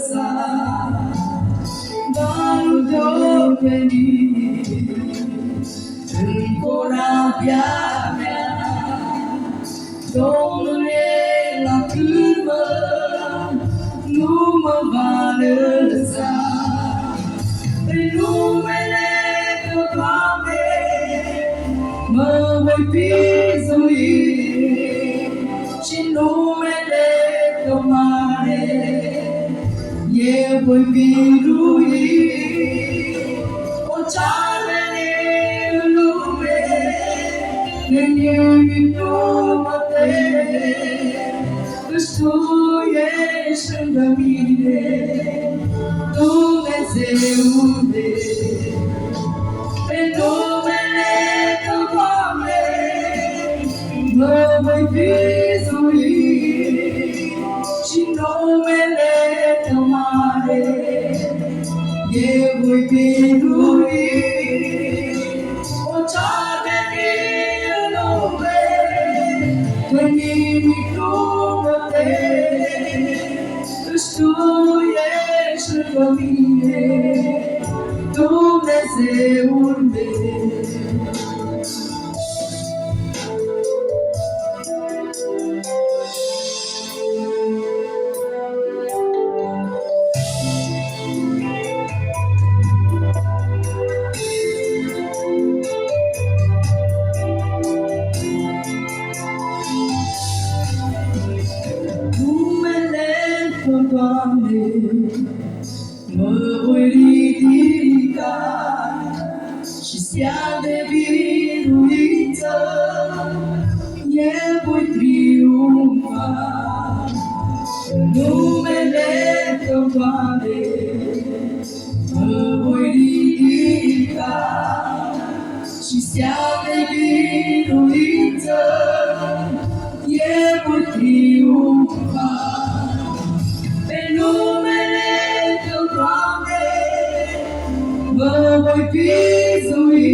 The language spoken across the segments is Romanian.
sa Baru jauh Kora biarnya Dong la kurma Numa vanessa Numele kepame Mawai pisui Chinumele kemare Ye boy pirui Ochane lume Nenye mate Kristu Yesu gamine Tu me zeunde Endomele kavame Mawai pisui Chinomele kamare Ye boy pirui Ochane lume Nenye mate Kristu Yesu gamine Tu me zeunde Măuridica și stea de biruință, El voi triumfa în numele Tău, Doamne. Mă voi ridica și stea de biruință, El voi triumfa. Mă voi pisui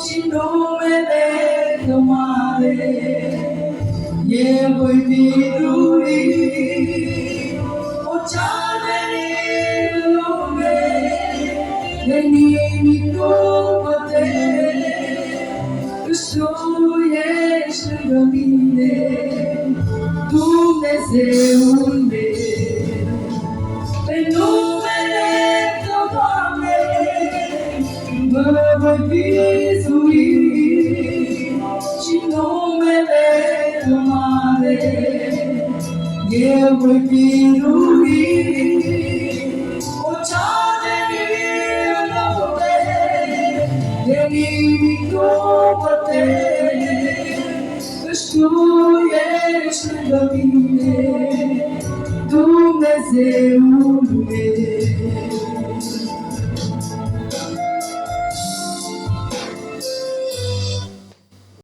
și numele Tău mare, El voi birui orice lume, de nimic nu mă tem, căci Tu ești lângă mine, Dumnezeul meu. Pe numele Tău, Doamne, mă voi vizui și numele Tău mare, Eu voi birui orice lume, de nimic nu mă tem, căci Tu ești lângă mine, Dumnezeul meu.